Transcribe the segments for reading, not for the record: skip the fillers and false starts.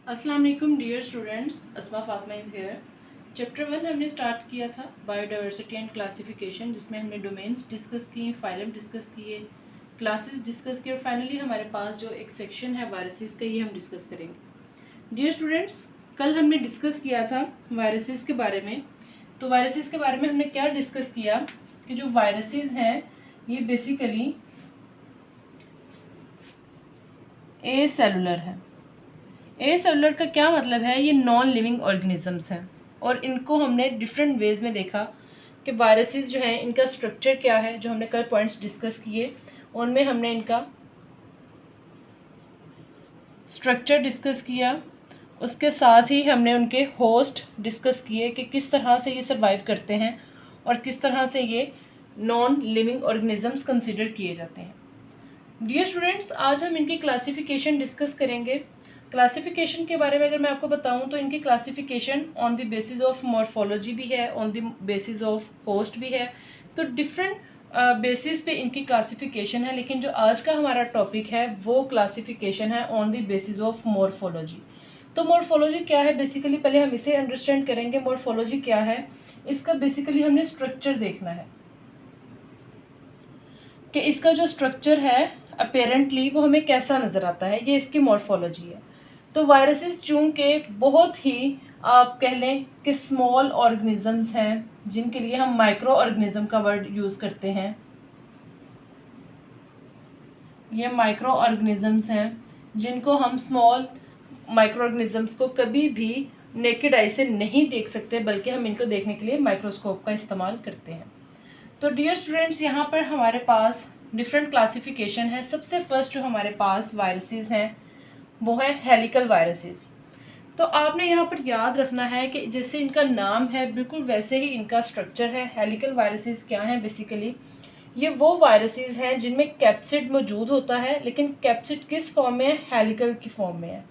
अस्सलाम वालेकुम dear students, Asma Fatima is here. Chapter 1 हमने स्टार्ट किया था बायोडाइवर्सिटी एंड क्लासिफिकेशन, जिसमें हमने डोमेन्स डिस्कस किए, फाइलम डिस्कस किए, क्लासेस डिस्कस किए और फाइनली हमारे पास जो एक सेक्शन है वायरसेस का, ये हम डिस्कस करेंगे। डियर स्टूडेंट्स, कल हमने डिस्कस किया था वायरसेस के बारे में। तो वायरसेस के बारे में हमने क्या डिस्कस किया कि जो वायरसेस हैं ये बेसिकली ए सेलुलर है। ए सेलुलर का क्या मतलब है? ये नॉन लिविंग ऑर्गेनिजम्स हैं और इनको हमने डिफरेंट वेज में देखा कि वायरसेस जो हैं इनका स्ट्रक्चर क्या है। जो हमने कल पॉइंट्स डिस्कस किए उनमें हमने इनका स्ट्रक्चर डिस्कस किया, उसके साथ ही हमने उनके होस्ट डिस्कस किए कि किस तरह से ये सर्वाइव करते हैं और किस तरह से ये नॉन लिविंग ऑर्गेनिजम्स कंसिडर किए जाते हैं। डियर स्टूडेंट्स, आज हम इनकी क्लासिफिकेशन डिस्कस करेंगे। क्लासिफिकेशन के बारे में अगर मैं आपको बताऊं तो इनकी classification on the basis of morphology भी है, on the basis of host भी है। तो डिफरेंट बेसिस पे इनकी क्लासिफिकेशन है, लेकिन जो आज का हमारा टॉपिक है वो क्लासिफिकेशन है on the basis of morphology. तो मॉर्फोलॉजी क्या है? बेसिकली पहले हम इसे अंडरस्टैंड करेंगे। मॉर्फोलॉजी क्या है, इसका बेसिकली हमने स्ट्रक्चर देखना है कि इसका जो स्ट्रक्चर है अपेरेंटली वो हमें कैसा नज़र आता है, ये इसकी मॉर्फोलॉजी है। तो वायरसेस चूँकि बहुत ही आप कह लें कि स्मॉल ऑर्गेनिजम्स हैं, जिनके लिए हम माइक्रो ऑर्गेनिज्म का वर्ड यूज़ करते हैं। ये माइक्रो ऑर्गेनिजम्स हैं जिनको हम स्मॉल माइक्रो ऑर्गेनिजम्स को कभी भी नेकेड आई से नहीं देख सकते, बल्कि हम इनको देखने के लिए माइक्रोस्कोप का इस्तेमाल करते हैं। तो डियर स्टूडेंट्स, यहाँ पर हमारे पास डिफरेंट क्लासिफिकेशन है। सबसे फर्स्ट जो हमारे पास वायरसेस हैं वो है हेलिकल वायरसेस। तो आपने यहाँ पर याद रखना है कि जैसे इनका नाम है बिल्कुल वैसे ही इनका स्ट्रक्चर है। हेलिकल वायरसेस क्या हैं? बेसिकली ये वो वायरसेस हैं जिनमें कैप्सिड मौजूद होता है, लेकिन कैप्सिड किस फॉर्म में है? हेलिकल की फॉर्म में है।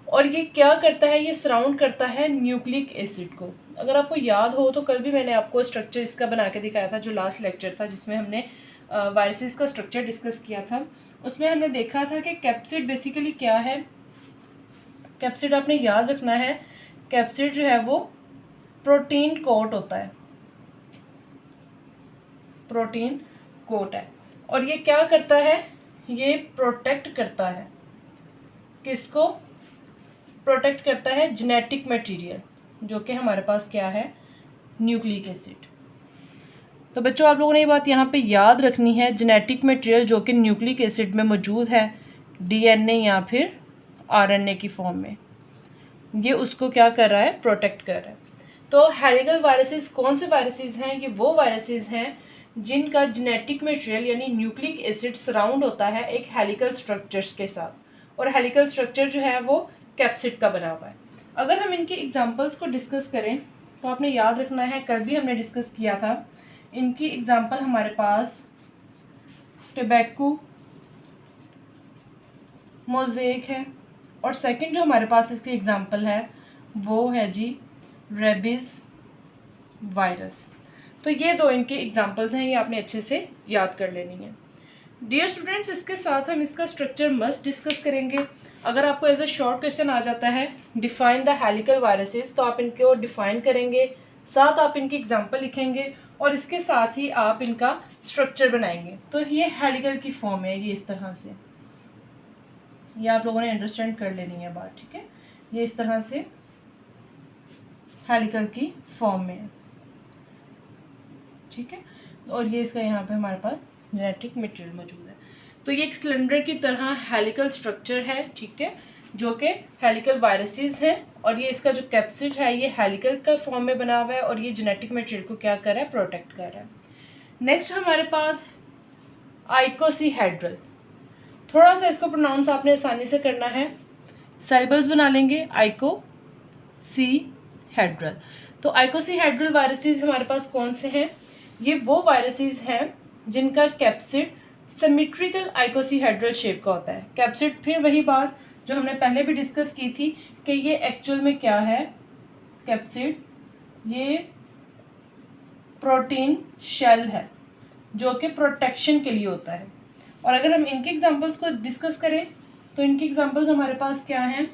और ये क्या करता है? ये सराउंड करता है न्यूक्लिक एसिड को। अगर आपको याद हो तो कल भी मैंने आपको स्ट्रक्चर इसका बना के दिखाया था, जो लास्ट लेक्चर था जिसमें हमने वायरसेस का स्ट्रक्चर डिस्कस किया था। उसमें हमने देखा था कि कैप्सिड बेसिकली क्या है। कैप्सिड आपने याद रखना है, कैप्सिड जो है वो प्रोटीन कोट होता है, प्रोटीन कोट है। और ये क्या करता है? ये प्रोटेक्ट करता है, किसको प्रोटेक्ट करता है? जेनेटिक मटेरियल, जो कि हमारे पास क्या है? Nucleic acid. तो बच्चों, आप लोगों ने ये बात यहाँ पे याद रखनी है, जेनेटिक मटेरियल जो कि न्यूक्लिक एसिड में मौजूद है, डीएनए या फिर आरएनए की फॉर्म में, ये उसको क्या कर रहा है? प्रोटेक्ट कर रहा है। तो हेलिकल वायरसेस कौन से वायरसेस हैं? ये वो वायरसेस हैं जिनका जेनेटिक मटेरियल यानी न्यूक्लिक एसिड सराउंड होता है एक हेलिकल स्ट्रक्चर्स के साथ, और हेलिकल स्ट्रक्चर जो है वो कैप्सिड का बना हुआ है। अगर हम इनके एग्जांपल्स को डिस्कस करें तो आपने याद रखना है, कल भी हमने डिस्कस किया था, इनकी एग्जांपल हमारे पास टोबैको, मोज़ेक है, और सेकंड जो हमारे पास इसकी एग्जांपल है वो है जी रेबीज़ वायरस। तो ये दो इनके एग्जांपल्स हैं, ये आपने अच्छे से याद कर लेनी है। डियर स्टूडेंट्स, इसके साथ हम इसका स्ट्रक्चर मस्ट डिस्कस करेंगे। अगर आपको एज अ शॉर्ट क्वेश्चन आ जाता है डिफाइन द हेलिकल वायरसेस, तो आप इनको डिफाइन करेंगे, साथ आप इनकी एग्जांपल लिखेंगे और इसके साथ ही आप इनका स्ट्रक्चर बनाएंगे। तो ये हेलिकल की फॉर्म है, ये इस तरह से, ये आप लोगों ने अंडरस्टैंड कर लेनी है बात, ठीक है? ये इस तरह से हेलिकल की फॉर्म में है, ठीक है? और ये इसका यहाँ पे हमारे पास जेनेटिक मटेरियल मौजूद है। तो ये एक सिलेंडर की तरह हेलिकल स्ट्रक्चर है, ठीक है, जो कि हेलिकल वायरसेस हैं, और ये इसका जो कैप्सिड है ये हेलिकल का फॉर्म में बना हुआ है, और ये जेनेटिक मटेरियल को क्या कर रहा है? प्रोटेक्ट कर रहा है। नेक्स्ट हमारे पास आइकोसीहेड्रल। थोड़ा सा इसको प्रोनाउंस आपने आसानी से करना है, साइबल्स बना लेंगे, आइकोसीहेड्रल। तो आइकोसीहेड्रल वायरसेस हमारे पास कौन से हैं? ये वो वायरसेस हैं जिनका कैप्सिड सिमेट्रिकल आइकोसीहेड्रल शेप का होता है। कैप्सिड, फिर वही बात जो हमने पहले भी डिस्कस की थी कि ये एक्चुअल में क्या है? कैप्सिड ये प्रोटीन शेल है जो कि प्रोटेक्शन के लिए होता है। और अगर हम इनके एग्जांपल्स को डिस्कस करें तो इनके एग्जांपल्स हमारे पास क्या हैं?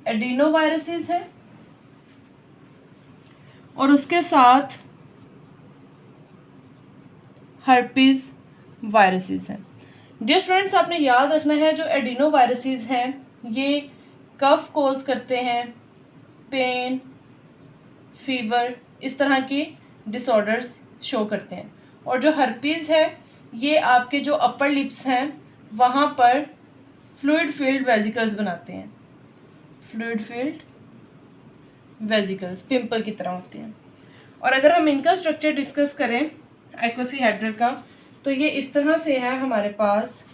एडिनो वायरसेस है और उसके साथ हर्पीज वायरसेस हैं। डियर स्टूडेंट्स, आपने याद रखना है जो एडिनो वायरसेस हैं ये कफ कोज करते हैं, पेन, फीवर, इस तरह के डिसऑर्डर्स शो करते हैं। और जो हर्पीज़ है ये आपके जो अपर लिप्स हैं वहाँ पर फ्लूइड फील्ड वेजिकल्स बनाते हैं। फ्लूइड फील्ड वेजिकल्स पिंपल की तरह होते हैं। और अगर हम इनका स्ट्रक्चर डिस्कस करें आइकोसाहेड्रल का, तो ये इस तरह से है हमारे पास,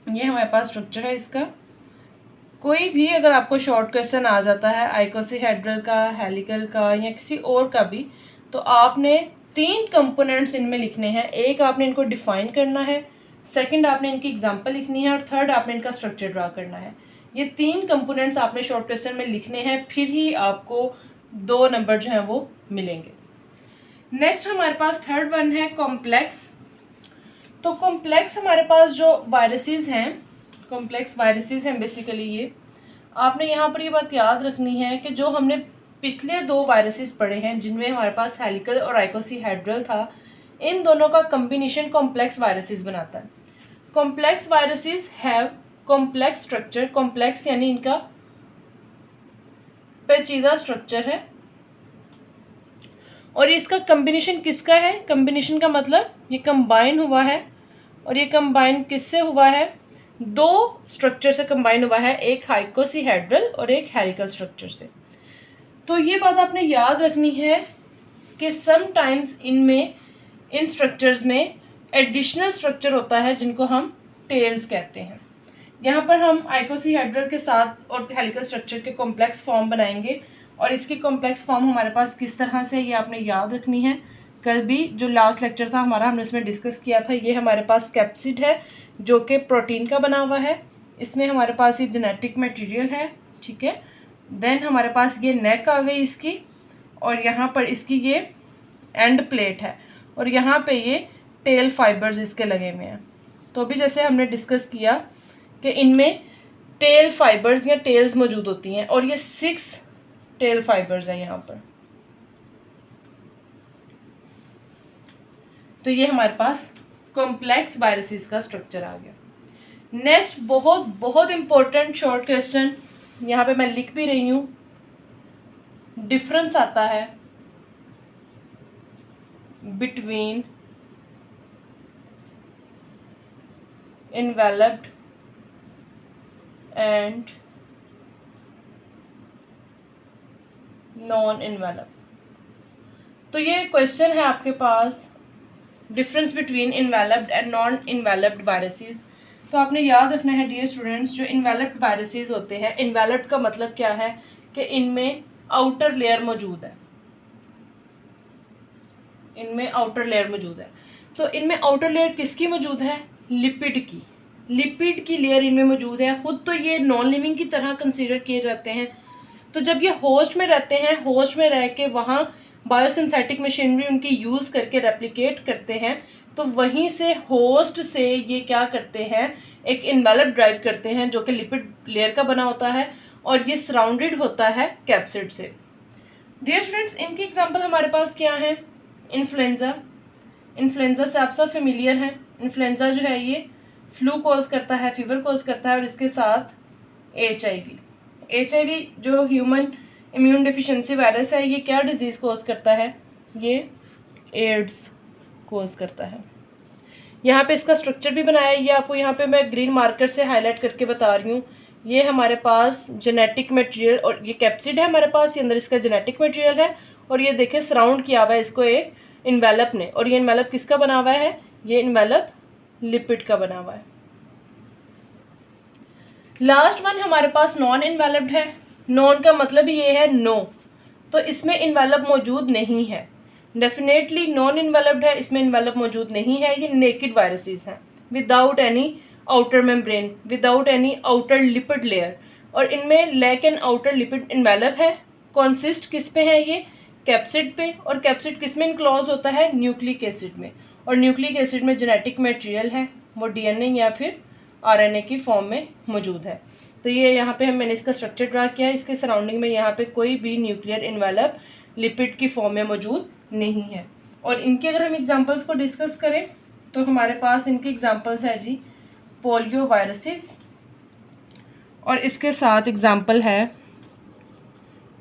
ये हमारे पास स्ट्रक्चर है इसका। कोई भी अगर आपको शॉर्ट क्वेश्चन आ जाता है आइकोसाहेड्रल का, हेलिकल का या किसी और का भी, तो आपने 3 कंपोनेंट्स इनमें लिखने हैं। एक आपने इनको डिफाइन करना है, सेकंड आपने इनकी एग्जांपल लिखनी है और थर्ड आपने इनका स्ट्रक्चर ड्रा करना है। ये 3 कंपोनेंट्स आपने शॉर्ट क्वेश्चन में लिखने हैं, फिर ही आपको 2 नंबर जो हैं वो मिलेंगे। नेक्स्ट हमारे पास थर्ड वन है कॉम्प्लेक्स। तो कॉम्प्लेक्स हमारे पास जो वायरसेस हैं, कॉम्प्लेक्स वायरसेस हैं बेसिकली ये। आपने यहाँ पर ये बात याद रखनी है कि जो हमने पिछले 2 वायरसेस पढ़े हैं जिनमें हमारे पास हेलिकल और आइकोसाहेड्रल था, इन दोनों का कॉम्बिनेशन कॉम्प्लेक्स वायरसेस बनाता है। Complex viruses have complex structure, complex यानी इनका पेचीदा स्ट्रक्चर है। और इसका कॉम्बिनेशन किसका है? कॉम्बिनेशन का मतलब ये कंबाइन हुआ है, और ये कंबाइन किससे हुआ है? 2 स्ट्रक्चर से कंबाइन हुआ है, एक आइकोसाहेड्रल और एक हेलिकल स्ट्रक्चर से। तो ये बात आपने याद रखनी है कि समटाइम्स इनमें, इन स्ट्रक्चर्स में एडिशनल स्ट्रक्चर होता है जिनको हम टेल्स कहते हैं। यहाँ पर हम आइकोसाहेड्रल के साथ और हेलिकल स्ट्रक्चर के कॉम्प्लेक्स फॉर्म बनाएंगे, और इसकी कॉम्प्लेक्स फॉर्म हमारे पास किस तरह से, ये आपने याद रखनी है। कल भी जो लास्ट लेक्चर था हमारा, हमने उसमें डिस्कस किया था। ये हमारे पास कैप्सिड है जो कि प्रोटीन का बना हुआ है, इसमें हमारे पास ये जेनेटिक मटेरियल है, ठीक है। देन हमारे पास ये नेक आ गई इसकी, और यहाँ पर इसकी ये एंड प्लेट है, और यहाँ पे ये टेल फाइबर्स इसके लगे हुए हैं। तो अभी जैसे हमने डिस्कस किया कि इनमें टेल फाइबर्स या टेल्स मौजूद होती हैं, और ये 6 टेल फाइबर्स हैं यहाँ पर। तो ये हमारे पास कॉम्प्लेक्स वायरसेस का स्ट्रक्चर आ गया। नेक्स्ट बहुत बहुत इंपॉर्टेंट शॉर्ट क्वेश्चन, यहाँ पे मैं लिख भी रही हूँ, डिफरेंस आता है between enveloped and non enveloped. तो ये क्वेश्चन है आपके पास, difference between enveloped and non enveloped viruses. तो आपने याद रखना है डियर स्टूडेंट्स, जो इन्वेलप्ड वायरसेस होते हैं, इन्वेलप्ड का मतलब क्या है कि इनमें आउटर लेयर मौजूद है, इनमें आउटर लेयर मौजूद है। तो इनमें आउटर लेयर किसकी मौजूद है? लिपिड की, लिपिड की लेयर इनमें मौजूद है। ख़ुद तो ये नॉन लिविंग की तरह कंसीडर किए जाते हैं। तो जब ये होस्ट में रहते हैं, होस्ट में रह के वहाँ बायोसिंथेटिक मशीनरी उनकी यूज़ करके रेप्लिकेट करते हैं, तो वहीं से होस्ट से ये क्या करते हैं, एक इन्वेलप ड्राइव करते हैं जो कि लिपिड लेयर का बना होता है, और ये सराउंडेड होता है कैप्सिड से। डियर स्टूडेंट्स, इनकी एग्जांपल हमारे पास क्या है? इन्फ्लुएंज़ा। इन्फ्लुएंज़ा से आप सब फेमिलियर हैं। इन्फ्लुएंज़ा जो है ये फ्लू कॉज करता है, फीवर कॉज करता है, और इसके साथ HIV जो ह्यूमन इम्यून डिफिशिएंसी वायरस है, ये क्या डिजीज़ कॉज करता है? ये एड्स कॉज करता है। यहाँ पे इसका स्ट्रक्चर भी बनाया है, ये आपको यहाँ पे मैं ग्रीन मार्कर से हाईलाइट करके बता रही हूँ। ये हमारे पास जेनेटिक मटेरियल, और ये कैप्सिड है हमारे पास, ये अंदर इसका जेनेटिक मटेरियल है, और ये देखें सराउंड किया हुआ है इसको एक इन्वेलप ने, और ये इन्वेलप किसका बना हुआ है? ये इन्वेलप लिपिड का बना हुआ है। लास्ट वन हमारे पास नॉन इन्वेलप्ड है। नॉन का मतलब ये है नो, तो इसमें इन्वेलप मौजूद नहीं है। डेफिनेटली नॉन इन्वेलप्ड है, इसमें इन्वेलप मौजूद नहीं है। ये नेकेड वायरसेस हैं, without any outer membrane, without any outer lipid layer, और इनमें lack an outer lipid envelope है। कॉन्सिस्ट किस पे है? ये कैप्सिड पे, और कैप्सिड किस में इनक्लोज होता है? न्यूक्लिक एसिड में, और न्यूक्लिक एसिड में जेनेटिक मटेरियल है, वो DNA या फिर RNA की फॉर्म में मौजूद है। तो ये यहाँ पे मैंने इसका स्ट्रक्चर ड्रा किया है। इसके सराउंडिंग में यहाँ पे कोई भी न्यूक्लियर इन्वेलप लिपिड की फॉर्म में मौजूद नहीं है। और इनके अगर हम एग्जांपल्स को डिस्कस करें तो हमारे पास इनके एग्जांपल्स है जी पोलियो वायरसेस, और इसके साथ एग्जांपल है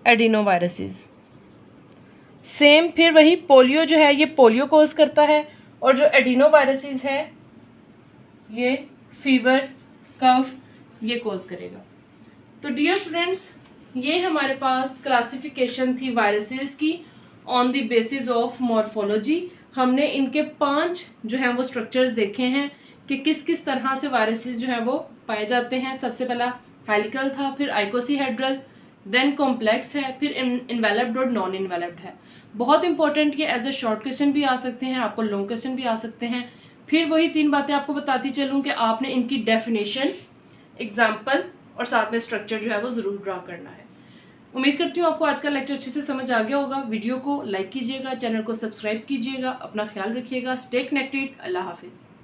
एडिनो वायरसेस। सेम फिर वही पोलियो जो है ये पोलियो कोज करता है, और जो एडिनो वायरसेस है ये फीवर कफ ये कोज करेगा। तो डियर स्टूडेंट्स, ये हमारे पास क्लासिफिकेशन थी वायरसेस की on the basis of morphology. हमने इनके 5 जो हैं वो स्ट्रक्चर्स देखे हैं कि किस किस तरह से वायरसेस जो हैं वो पाए जाते हैं। सबसे पहला हेलिकल था, फिर आइकोसीहेड्रल, देन कॉम्प्लेक्स है, फिर इन्वेलप्ड और नॉन इन्वेलप्ड है। बहुत इंपॉर्टेंट, ये एज ए शॉर्ट क्वेश्चन भी आ सकते हैं, आपको लॉन्ग क्वेश्चन भी आ सकते हैं। फिर वही 3 बातें आपको बताती चलूँ कि आपने इनकी डेफिनेशन, एग्जाम्पल और साथ में स्ट्रक्चर जो है वो ज़रूर ड्रा करना है। उम्मीद करती हूँ आपको आज का लेक्चर अच्छे से समझ आ गया होगा। वीडियो को लाइक कीजिएगा, चैनल को सब्सक्राइब कीजिएगा, अपना ख्याल रखिएगा, स्टे कनेक्टेड। अल्लाह हाफिज़।